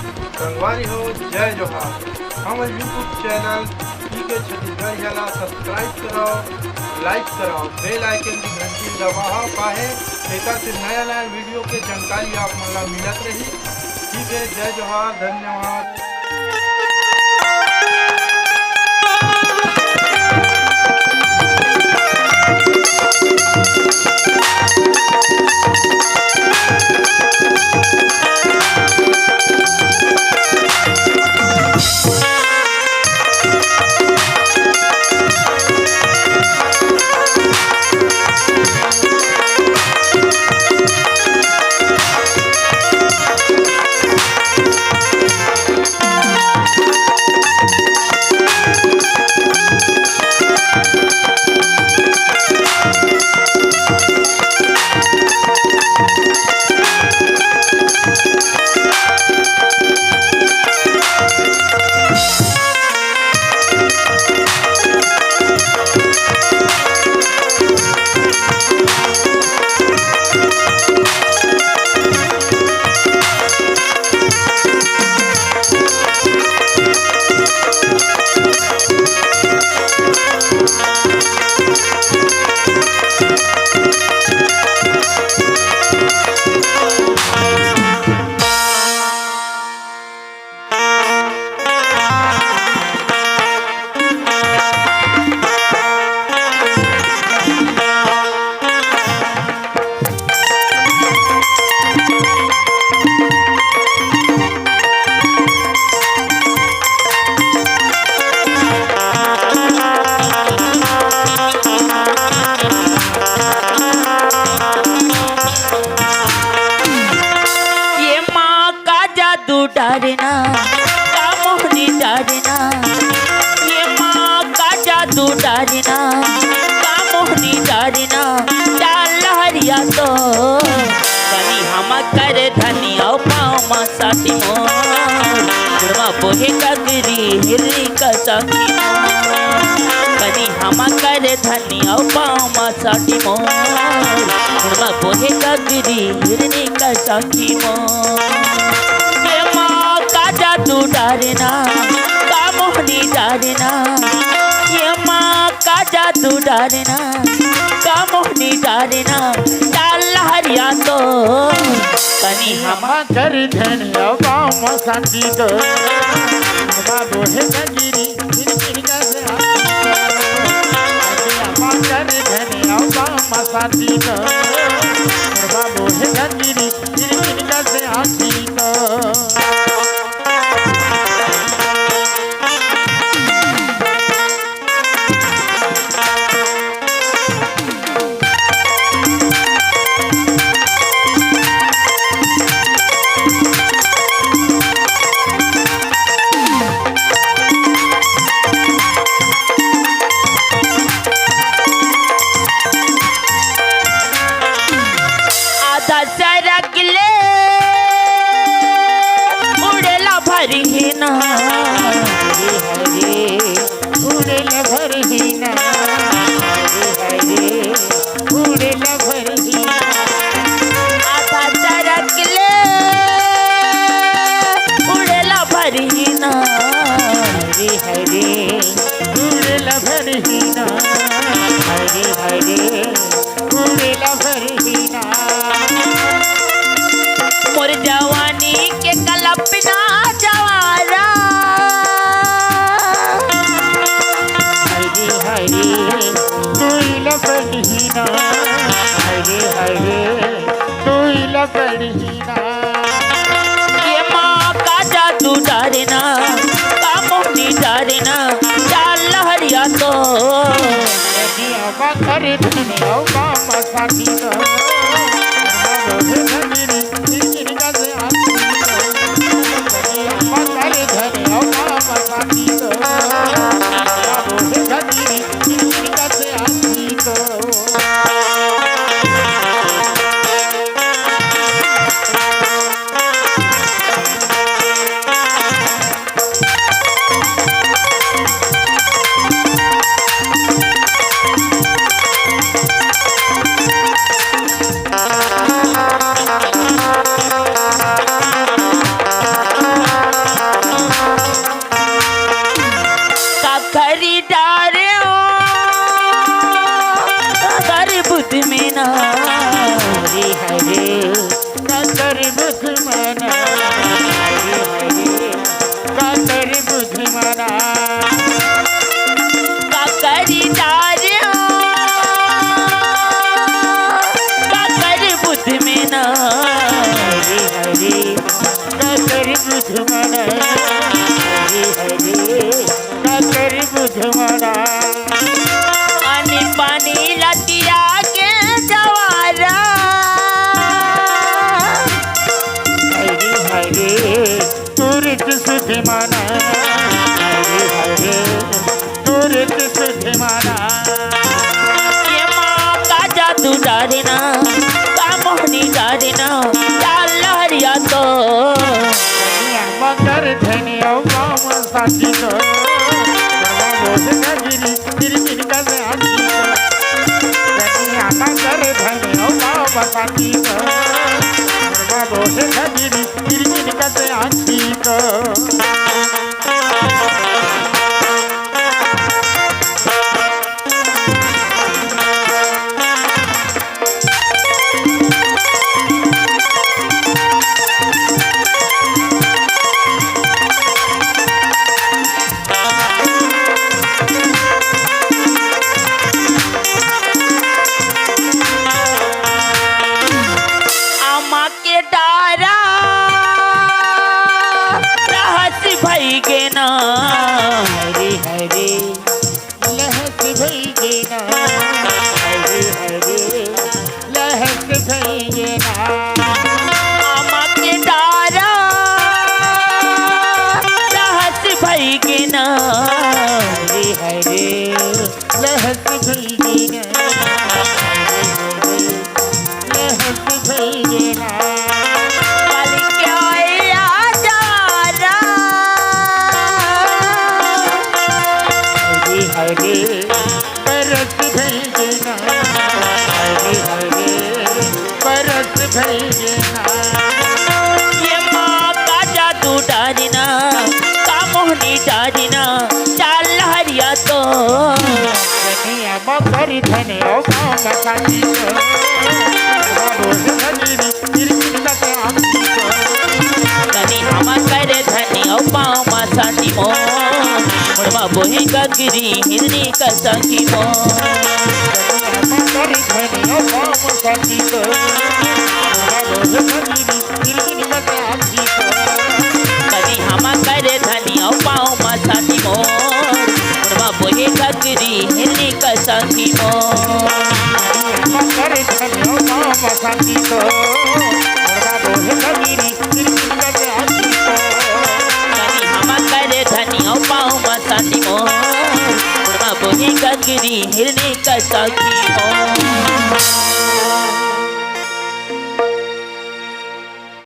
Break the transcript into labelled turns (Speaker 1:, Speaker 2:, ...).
Speaker 1: रंगवारी हो जय जोहार। हमारे यूट्यूब चैनल के छत्तीसगढ़ जाला सब्सक्राइब कराओ, लाइक कराओ, बेल आइकन की घंटी दबाओ काहे एक से नया नया वीडियो के जानकारी आप मतलब मिलत रही। ठीक है, जय जोहार, धन्यवाद।
Speaker 2: डारना का मोहनी डारना, ये माँ का जादू डारना का मोहनी डारना। डाल लहरिया तो कनी हम कर धनिया पाँव मा साथी मोर बुढ़वा बोहे कगरी हिरनी का साथी मोर। कनी हम कर धनिया पाँव मा साथी मोर बुढ़वा बोहे कगरी हिरनी का साथी मोर। जादू डारना का मोहनी डारना, ये माँ का जादू डारना का मोहनी डारना। डाल लहरिया तो कनी हम
Speaker 3: कर धनिया पाँव मा साथी तो बाबू है कगिरी हिरनी का कर धनिया पाँव मा साथी तो बाबू है कगिरी हिरनी का से आती तो।
Speaker 2: उड़ेला भरहीना
Speaker 3: उड़ेला भरहीना उड़ेला भरहीना।
Speaker 2: आधा सरक ले उड़ेला भरहीना
Speaker 3: हरे हरे उड़ेला भरहीना हरे हरे उड़ेला भरहीना।
Speaker 2: मोर जवानी के कल्पना जवारा
Speaker 3: हरे हरे तुइला बढ़ीना हरे हरे तुइला बढ़ीना।
Speaker 2: ये माँ का जादू डारना का मोहनी डारना। डाल लहरिया तो
Speaker 3: करे धनिया पाँव साथी तो करी बुधमना हरे हरे का करी बुधमना
Speaker 2: पानी पानी लतिया के जवारा
Speaker 3: हरे हरे तुरत सुधमना हरे हरे तुरत सुधमना
Speaker 2: ये माँ का जादू डारना का मोहनी डारना चाल लहरिया तो
Speaker 3: मकर धनी माम साथी तो बोझ गिरी गिरी गिरी का से आखी धनिया मकर धनी माम साथी तो बोझ गिरी गिरी गिरी का से आखी तो
Speaker 2: आमा के डारा रहस्य भई गे ना
Speaker 3: हरे हरे लहस भई ना हरे हरे लहस भई ना
Speaker 2: आमा के डारा रहस्य भई गे ना
Speaker 3: हरे हरे लहस भई ना लहस भई ना
Speaker 2: कल क्या यादारा
Speaker 3: हरे हरे बरस भई ना हरे हरे बरस भई ना
Speaker 2: ये माँ का जादू डारना का मोहनी डारना चाल लहरिया तो
Speaker 3: धनिया मकर धने ओ गाँव का साथी तो बोझ गिरी गिरी गिरी का से आखी तो
Speaker 2: कनी हम करे धनी औ पाँव मा साथी मो मुड़मा बोही का गिरी हिरनी का सखी मो
Speaker 3: मकर धने ओ गाँव का साथी तो बोझ गिरी गिरी गिरी का से आखी तो
Speaker 2: कनी हम करे धनी औ पाँव मा साथी मो मुड़मा बोही का गिरी हिरनी का सखी मो
Speaker 3: मकर धने ओ गाँव का साथी तो बोझ गिरी गिरी गिरी का से आखी तो
Speaker 2: कनी हम करे धनी औ पाँव मा साथी मो मुड़मा बोही का गिरी हिरनी का सखी मो